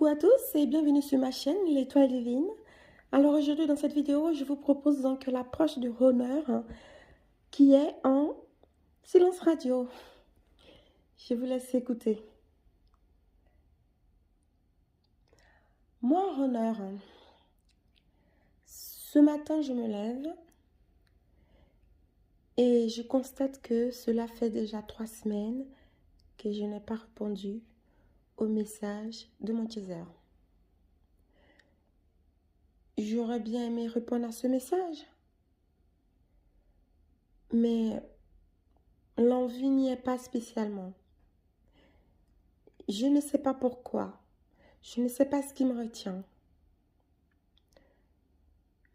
Coucou à tous et bienvenue sur ma chaîne L'Étoile Divine. Alors aujourd'hui dans cette vidéo, je vous propose donc l'approche du honneur qui est en silence radio. Je vous laisse écouter. Moi, honneur, ce matin je me lève et je constate que cela fait déjà 3 semaines que je n'ai pas répondu au message de mon teaser. J'aurais bien aimé répondre à ce message, mais l'envie n'y est pas spécialement. Je ne sais pas pourquoi. Je ne sais pas ce qui me retient.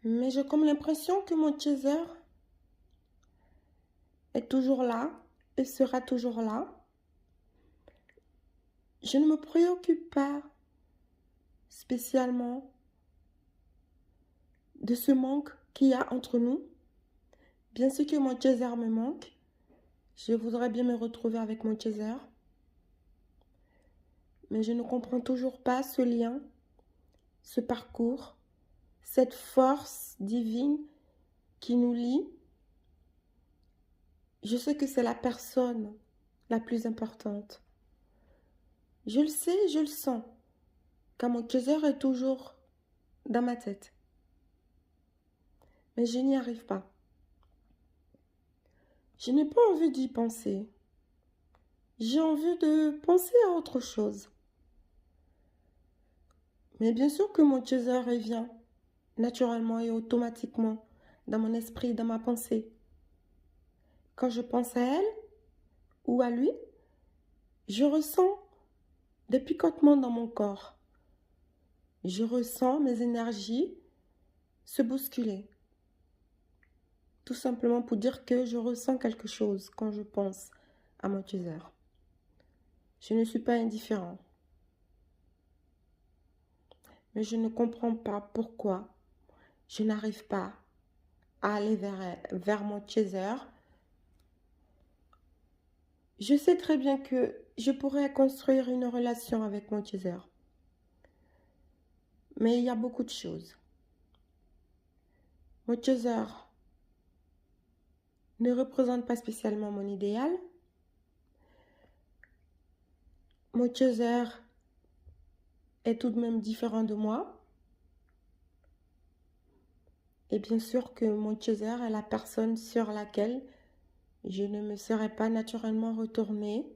Mais j'ai comme l'impression que mon teaser est toujours là et sera toujours là. Je ne me préoccupe pas spécialement de ce manque qu'il y a entre nous. Bien sûr que mon teaser me manque. Je voudrais bien me retrouver avec mon teaser. Mais je ne comprends toujours pas ce lien, ce parcours, cette force divine qui nous lie. Je sais que c'est la personne la plus importante. Je le sais, je le sens, car mon teaser est toujours dans ma tête. Mais je n'y arrive pas. Je n'ai pas envie d'y penser. J'ai envie de penser à autre chose. Mais bien sûr que mon teaser revient naturellement et automatiquement dans mon esprit, dans ma pensée. Quand je pense à elle ou à lui, je ressens des picotements dans mon corps. Je ressens mes énergies se bousculer. Tout simplement pour dire que je ressens quelque chose quand je pense à mon teaser. Je ne suis pas indifférent. Mais je ne comprends pas pourquoi je n'arrive pas à aller vers mon teaser. Je sais très bien que je pourrais construire une relation avec mon teaser. Mais il y a beaucoup de choses. Mon teaser ne représente pas spécialement mon idéal. Mon teaser est tout de même différent de moi. Et bien sûr que mon teaser est la personne sur laquelle je ne me serais pas naturellement retournée.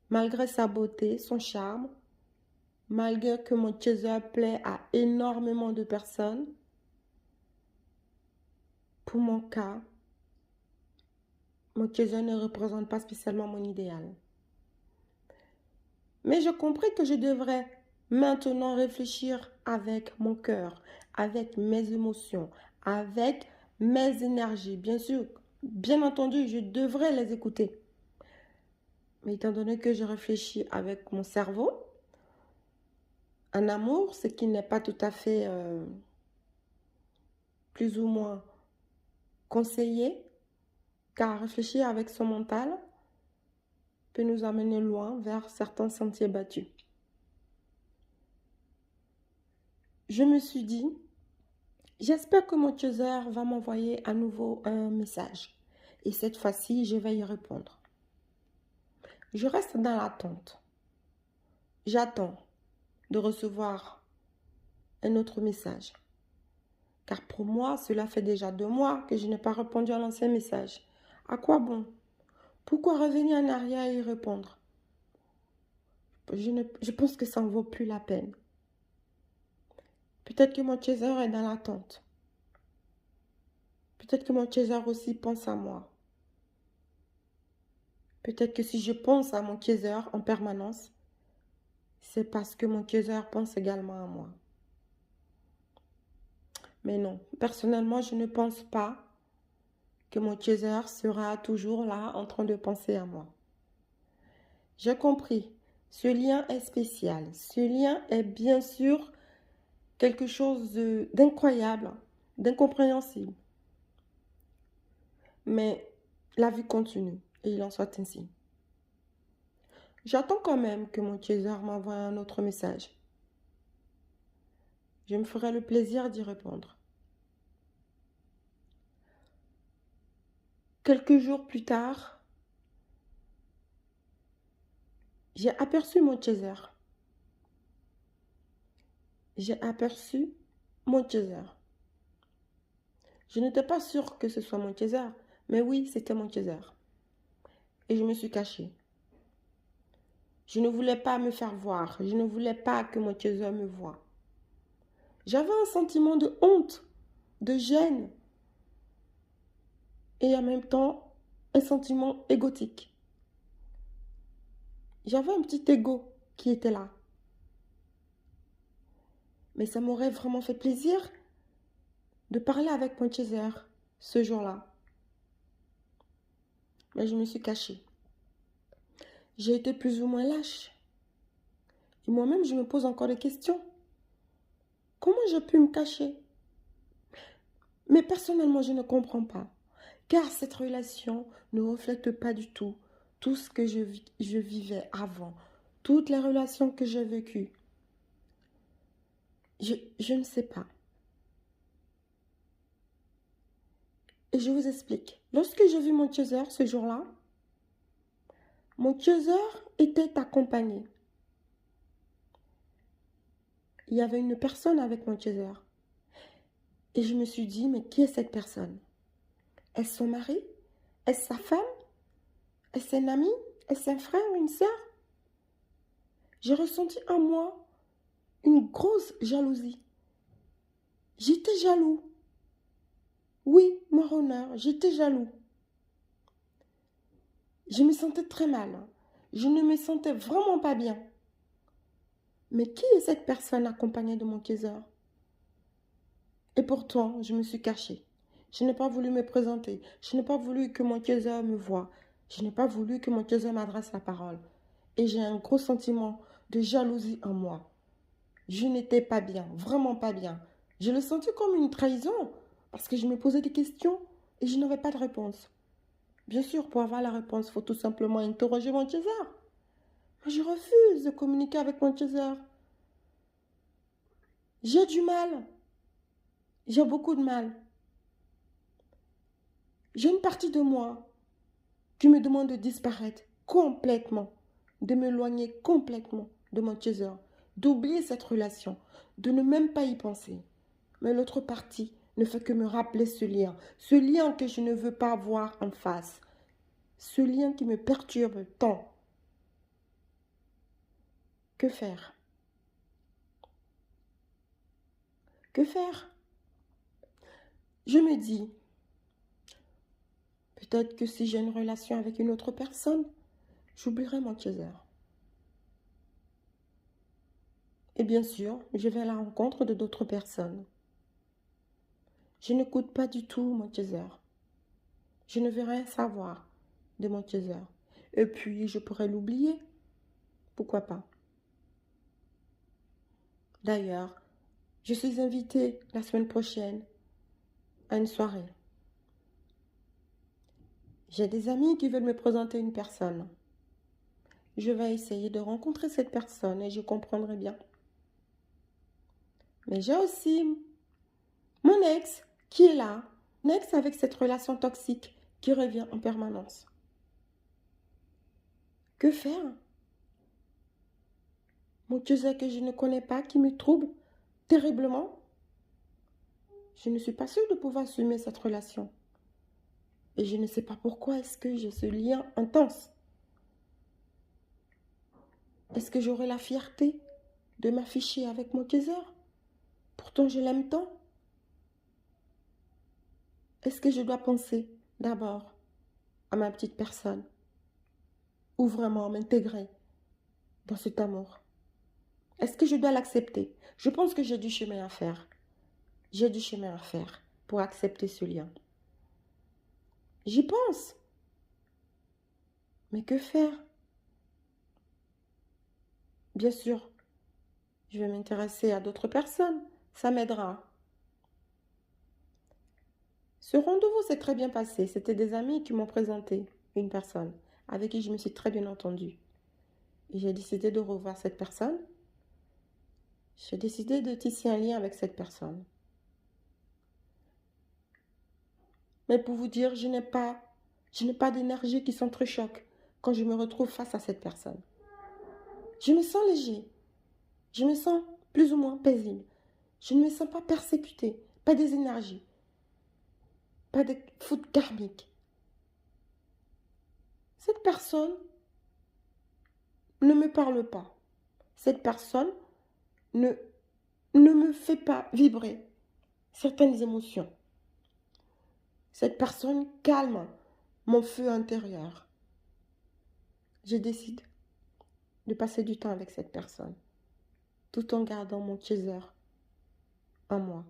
Malgré sa beauté, son charme, malgré que mon teaser plaît à énormément de personnes, pour mon cas, mon teaser ne représente pas spécialement mon idéal. Mais j'ai compris que je devrais maintenant réfléchir avec mon cœur, avec mes émotions, avec mes énergies. Bien sûr, bien entendu, je devrais les écouter. Mais étant donné que je réfléchis avec mon cerveau, un amour, ce qui n'est pas tout à fait plus ou moins conseillé, car réfléchir avec son mental peut nous amener loin vers certains sentiers battus. Je me suis dit, j'espère que mon teaser va m'envoyer à nouveau un message. Et cette fois-ci, je vais y répondre. Je reste dans l'attente. J'attends de recevoir un autre message. Car pour moi, cela fait déjà 2 mois que je n'ai pas répondu à l'ancien message. À quoi bon? Pourquoi revenir en arrière et y répondre? Je pense que ça ne vaut plus la peine. Peut-être que mon teaser est dans l'attente. Peut-être que mon teaser aussi pense à moi. Peut-être que si je pense à mon teaser en permanence, c'est parce que mon teaser pense également à moi. Mais non, personnellement, je ne pense pas que mon teaser sera toujours là en train de penser à moi. J'ai compris, ce lien est spécial. Ce lien est bien sûr quelque chose d'incroyable, d'incompréhensible. Mais la vie continue et il en soit ainsi. J'attends quand même que mon chaser m'envoie un autre message. Je me ferai le plaisir d'y répondre. Quelques jours plus tard, j'ai aperçu mon chaser. J'ai aperçu mon chaser. Je n'étais pas sûre que ce soit mon chaser, mais oui, c'était mon chaser. Et je me suis cachée. Je ne voulais pas me faire voir. Je ne voulais pas que mon chaser me voie. J'avais un sentiment de honte, de gêne et en même temps un sentiment égotique. J'avais un petit ego qui était là. Mais ça m'aurait vraiment fait plaisir de parler avec mon chaser ce jour-là. Mais je me suis cachée. J'ai été plus ou moins lâche. Et moi-même, je me pose encore des questions. Comment j'ai pu me cacher? Mais personnellement, je ne comprends pas. Car cette relation ne reflète pas du tout ce que je vivais avant. Toutes les relations que j'ai vécues. Je ne sais pas. Et je vous explique. Lorsque j'ai vu mon chaser ce jour-là, mon chaser était accompagné. Il y avait une personne avec mon chaser. Et je me suis dit, mais qui est cette personne? Est-ce son mari? Est-ce sa femme? Est-ce un ami? Est-ce un frère ou une sœur? J'ai ressenti en moi une grosse jalousie. J'étais jaloux. Oui, mon honneur, j'étais jaloux. Je me sentais très mal. Je ne me sentais vraiment pas bien. Mais qui est cette personne accompagnée de mon chaser? Et pourtant, je me suis cachée. Je n'ai pas voulu me présenter. Je n'ai pas voulu que mon chaser me voie. Je n'ai pas voulu que mon chaser m'adresse la parole. Et j'ai un gros sentiment de jalousie en moi. Je n'étais pas bien, vraiment pas bien. Je le sentais comme une trahison parce que je me posais des questions et je n'avais pas de réponse. Bien sûr, pour avoir la réponse, il faut tout simplement interroger mon chaser. Mais je refuse de communiquer avec mon chaser. J'ai du mal. J'ai beaucoup de mal. J'ai une partie de moi qui me demande de disparaître complètement, de m'éloigner complètement de mon chaser, d'oublier cette relation, de ne même pas y penser. Mais l'autre partie ne fait que me rappeler ce lien que je ne veux pas voir en face, ce lien qui me perturbe tant. Que faire? Que faire? Je me dis, peut-être que si j'ai une relation avec une autre personne, j'oublierai mon chaser. Et bien sûr, je vais à la rencontre de d'autres personnes. Je n'écoute pas du tout mon chaser. Je ne veux rien savoir de mon chaser. Et puis, je pourrais l'oublier. Pourquoi pas? D'ailleurs, je suis invitée la semaine prochaine à une soirée. J'ai des amis qui veulent me présenter une personne. Je vais essayer de rencontrer cette personne et je comprendrai bien. Mais j'ai aussi mon ex qui est là. Mon ex avec cette relation toxique qui revient en permanence. Que faire? Mon chaser que je ne connais pas, qui me trouble terriblement. Je ne suis pas sûre de pouvoir assumer cette relation. Et je ne sais pas pourquoi est-ce que j'ai ce lien intense. Est-ce que j'aurai la fierté de m'afficher avec mon chaser? Pourtant, je l'aime tant. Est-ce que je dois penser d'abord à ma petite personne ou vraiment m'intégrer dans cet amour? Est-ce que je dois l'accepter? Je pense que j'ai du chemin à faire. J'ai du chemin à faire pour accepter ce lien. J'y pense. Mais que faire? Bien sûr, je vais m'intéresser à d'autres personnes. Ça m'aidera. Ce rendez-vous s'est très bien passé. C'était des amis qui m'ont présenté une personne avec qui je me suis très bien entendue. Et j'ai décidé de revoir cette personne. J'ai décidé de tisser un lien avec cette personne. Mais pour vous dire, je n'ai pas d'énergie qui s'entrechoque quand je me retrouve face à cette personne. Je me sens léger. Je me sens plus ou moins paisible. Je ne me sens pas persécutée, pas des énergies, pas de foudre karmique. Cette personne ne me parle pas. Cette personne ne me fait pas vibrer certaines émotions. Cette personne calme mon feu intérieur. Je décide de passer du temps avec cette personne, tout en gardant mon chaser en moi.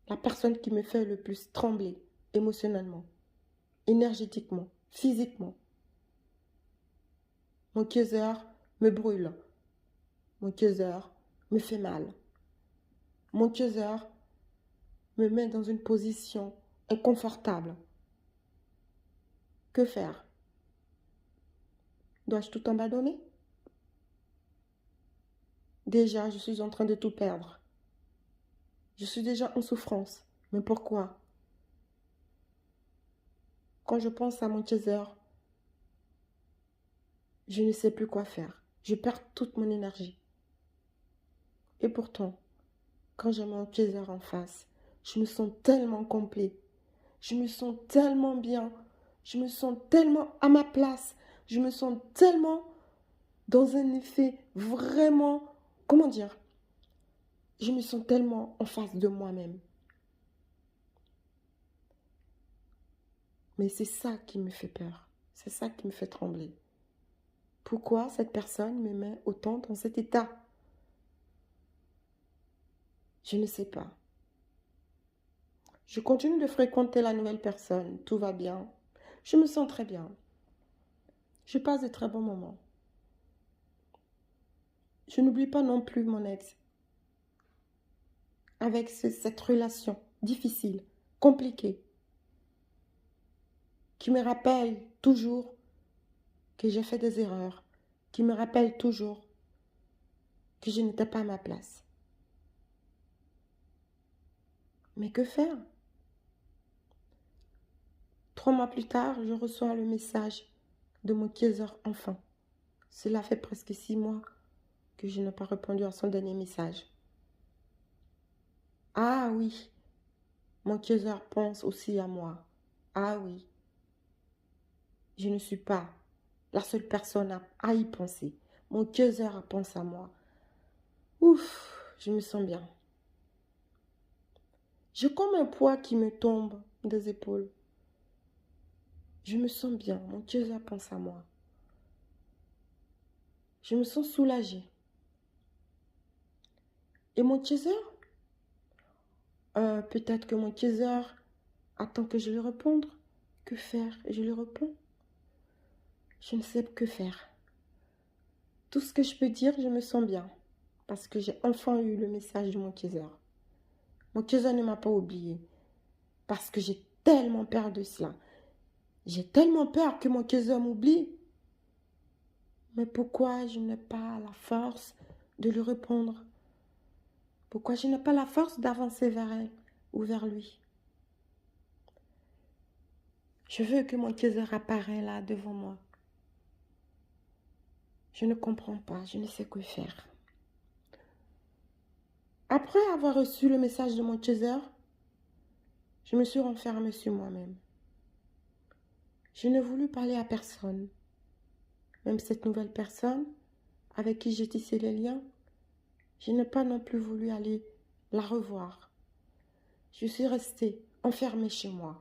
La personne qui me fait le plus trembler émotionnellement, énergétiquement, physiquement. Mon chaser me brûle. Mon chaser me fait mal. Mon chaser me met dans une position inconfortable. Que faire? Dois-je tout abandonner? Déjà, je suis en train de tout perdre. Je suis déjà en souffrance. Mais pourquoi? Quand je pense à mon chaser, je ne sais plus quoi faire. Je perds toute mon énergie. Et pourtant, quand j'ai mon chaser en face, je me sens tellement complet. Je me sens tellement bien. Je me sens tellement à ma place. Je me sens tellement dans un effet vraiment, comment dire? Je me sens tellement en face de moi-même. Mais c'est ça qui me fait peur. C'est ça qui me fait trembler. Pourquoi cette personne me met autant dans cet état? Je ne sais pas. Je continue de fréquenter la nouvelle personne. Tout va bien. Je me sens très bien. Je passe de très bons moments. Je n'oublie pas non plus mon ex. Avec cette relation difficile, compliquée, qui me rappelle toujours que j'ai fait des erreurs, qui me rappelle toujours que je n'étais pas à ma place. Mais que faire? 3 mois plus tard, je reçois le message de mon kaiser enfant. Cela fait presque 6 mois que je n'ai pas répondu à son dernier message. Ah oui, mon kaiser pense aussi à moi. Ah oui, je ne suis pas la seule personne à y penser. Mon kaiser pense à moi. Ouf, je me sens bien. J'ai comme un poids qui me tombe des épaules. Je me sens bien, mon kaiser pense à moi. Je me sens soulagée. Et mon kaiser, peut-être que mon kaiser attend que je lui réponde. Que faire? Et je lui réponds. Je ne sais que faire. Tout ce que je peux dire, je me sens bien. Parce que j'ai enfin eu le message de mon kaiser. Mon kaiser ne m'a pas oublié. Parce que j'ai tellement peur de cela. J'ai tellement peur que mon kaiser m'oublie. Mais pourquoi je n'ai pas la force de lui répondre? Pourquoi je n'ai pas la force d'avancer vers elle ou vers lui? Je veux que mon kaiser apparaisse là devant moi. Je ne comprends pas, je ne sais que faire. Après avoir reçu le message de mon kaiser, je me suis renfermée sur moi-même. Je ne voulus parler à personne. Même cette nouvelle personne avec qui j'ai tissé les liens, je n'ai pas non plus voulu aller la revoir. Je suis restée enfermée chez moi,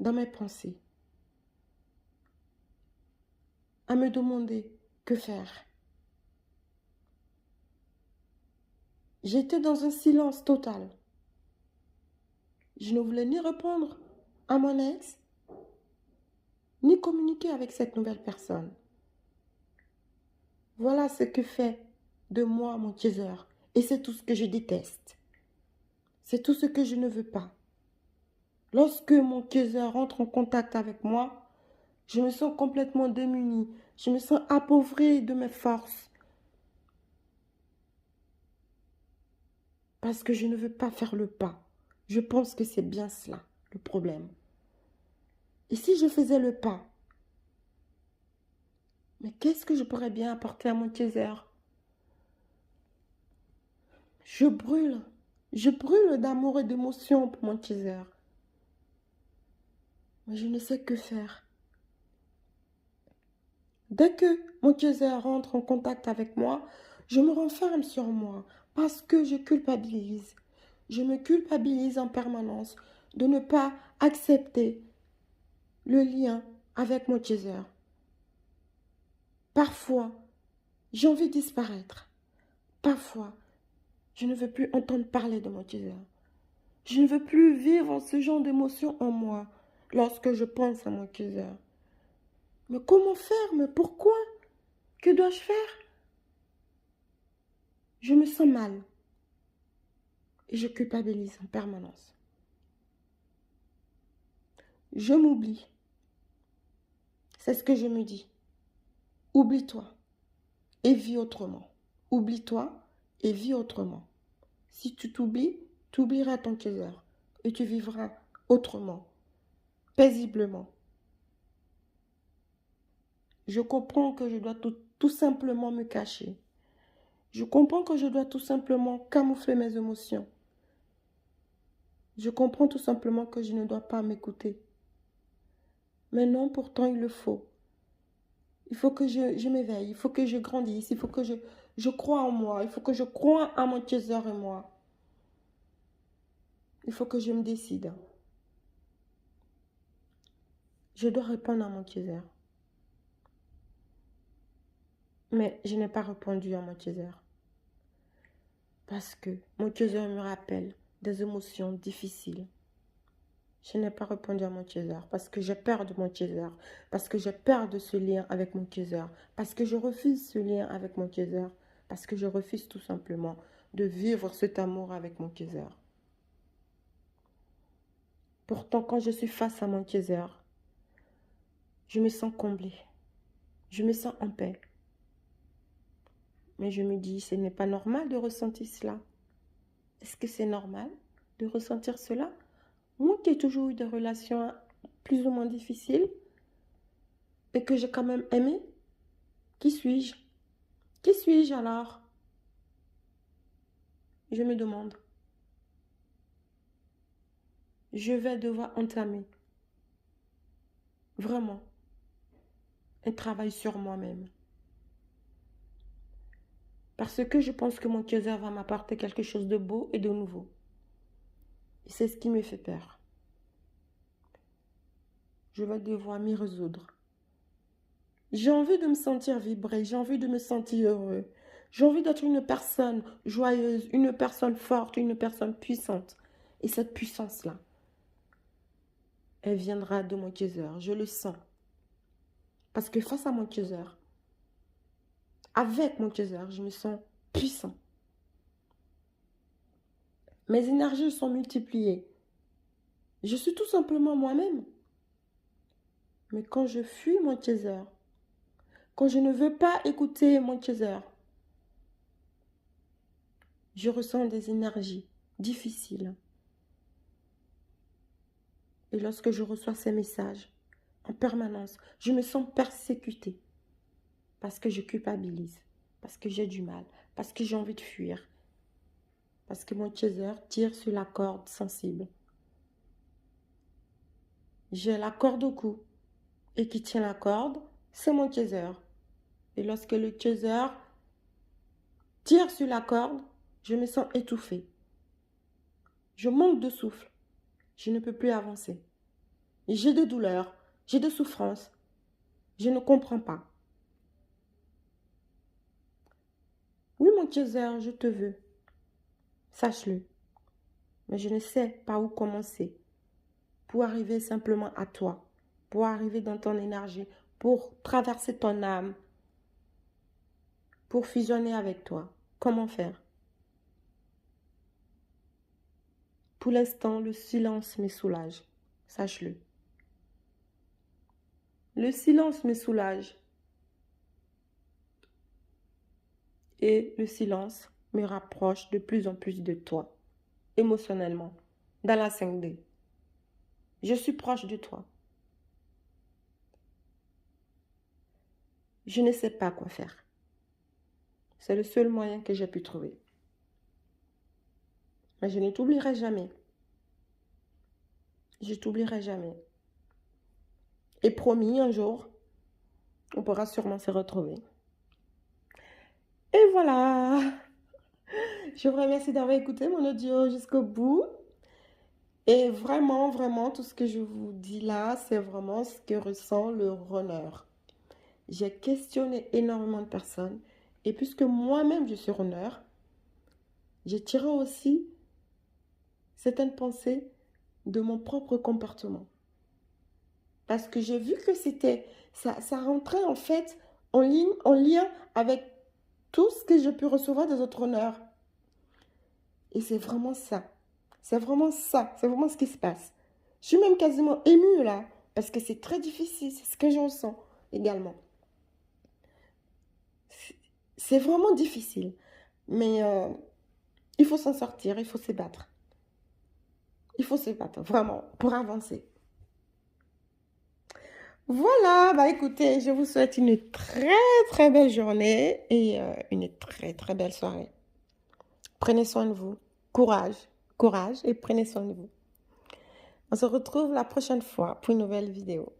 dans mes pensées, à me demander que faire. J'étais dans un silence total. Je ne voulais ni répondre à mon ex, ni communiquer avec cette nouvelle personne. Voilà ce que fait de moi mon kaiser. Et c'est tout ce que je déteste. C'est tout ce que je ne veux pas. Lorsque mon kaiser rentre en contact avec moi, Je me sens complètement démunie. Je me sens appauvrie de mes forces. Parce que je ne veux pas faire le pas. Je pense que c'est bien cela, le problème. Et si je faisais le pas, mais qu'est-ce que je pourrais bien apporter à mon Kaiser? Je brûle. Je brûle d'amour et d'émotion pour mon Kaiser. Mais je ne sais que faire. Dès que mon Kaiser rentre en contact avec moi, je me renferme sur moi parce que je culpabilise. Je me culpabilise en permanence de ne pas accepter le lien avec mon Kaiser. Parfois, j'ai envie de disparaître. Parfois, je ne veux plus entendre parler de mon Kaiser. Je ne veux plus vivre ce genre d'émotion en moi lorsque je pense à mon Kaiser. Mais comment faire? Mais pourquoi? Que dois-je faire? Je me sens mal et je culpabilise en permanence. Je m'oublie. C'est ce que je me dis. Oublie-toi et vis autrement. Oublie-toi et vis autrement. Si tu t'oublies, tu oublieras ton Kaiser et tu vivras autrement, paisiblement. Je comprends que je dois tout simplement me cacher. Je comprends que je dois tout simplement camoufler mes émotions. Je comprends tout simplement que je ne dois pas m'écouter. Mais non, pourtant il le faut. Il faut que je m'éveille, il faut que je grandisse, il faut que je croie en moi, il faut que je croie à mon Kaiser et moi. Il faut que je me décide. Je dois répondre à mon Kaiser. Mais je n'ai pas répondu à mon Kaiser. Parce que mon Kaiser me rappelle des émotions difficiles. Je n'ai pas répondu à mon Kaiser parce que j'ai peur de mon Kaiser, parce que j'ai peur de ce lien avec mon Kaiser, parce que je refuse ce lien avec mon Kaiser, parce que je refuse tout simplement de vivre cet amour avec mon Kaiser. Pourtant, quand je suis face à mon Kaiser, je me sens comblée, je me sens en paix. Mais je me dis, ce n'est pas normal de ressentir cela. Est-ce que c'est normal de ressentir cela? Moi qui ai toujours eu des relations plus ou moins difficiles et que j'ai quand même aimé, qui suis-je? Qui suis-je alors? Je me demande. Je vais devoir entamer vraiment un travail sur moi-même. Parce que je pense que mon Kaiser va m'apporter quelque chose de beau et de nouveau. Et c'est ce qui me fait peur. Je vais devoir m'y résoudre. J'ai envie de me sentir vibrer, j'ai envie de me sentir heureux. J'ai envie d'être une personne joyeuse, une personne forte, une personne puissante. Et cette puissance-là, elle viendra de mon Kaiser, je le sens. Parce que face à mon Kaiser, avec mon Kaiser, je me sens puissant. Mes énergies sont multipliées. Je suis tout simplement moi-même. Mais quand je fuis mon Kaiser, quand je ne veux pas écouter mon Kaiser, je ressens des énergies difficiles. Et lorsque je reçois ces messages, en permanence, je me sens persécutée. Parce que je culpabilise, parce que j'ai du mal, parce que j'ai envie de fuir. Parce que mon Kaiser tire sur la corde sensible. J'ai la corde au cou. Et qui tient la corde, c'est mon Kaiser. Et lorsque le Kaiser tire sur la corde, je me sens étouffée. Je manque de souffle. Je ne peux plus avancer. J'ai de douleurs, j'ai de souffrances. Je ne comprends pas. Oui, mon Kaiser, je te veux. Sache-le. Mais je ne sais pas où commencer pour arriver simplement à toi, pour arriver dans ton énergie, pour traverser ton âme, pour fusionner avec toi. Comment faire? Pour l'instant, le silence me soulage. Sache-le. Le silence me soulage. Et le silence me rapproche de plus en plus de toi, émotionnellement, dans la 5D. Je suis proche de toi. Je ne sais pas quoi faire. C'est le seul moyen que j'ai pu trouver. Mais je ne t'oublierai jamais. Je t'oublierai jamais. Et promis, un jour, on pourra sûrement se retrouver. Et voilà. Je vous remercie d'avoir écouté mon audio jusqu'au bout. Et vraiment, vraiment, tout ce que je vous dis là, c'est vraiment ce que ressent le runner. J'ai questionné énormément de personnes. Et puisque moi-même, je suis runner, j'ai tiré aussi certaines pensées de mon propre comportement. Parce que j'ai vu que ça rentrait en fait en lien avec tout ce que j'ai pu recevoir des autres honneurs. Et c'est vraiment ça. C'est vraiment ça. C'est vraiment ce qui se passe. Je suis même quasiment émue là. Parce que c'est très difficile. C'est ce que j'en sens également. C'est vraiment difficile. Mais il faut s'en sortir. Il faut se battre. Il faut se battre, vraiment, pour avancer. Voilà, bah écoutez, je vous souhaite une très très belle journée et une très très belle soirée. Prenez soin de vous. Courage, courage et prenez soin de vous. On se retrouve la prochaine fois pour une nouvelle vidéo.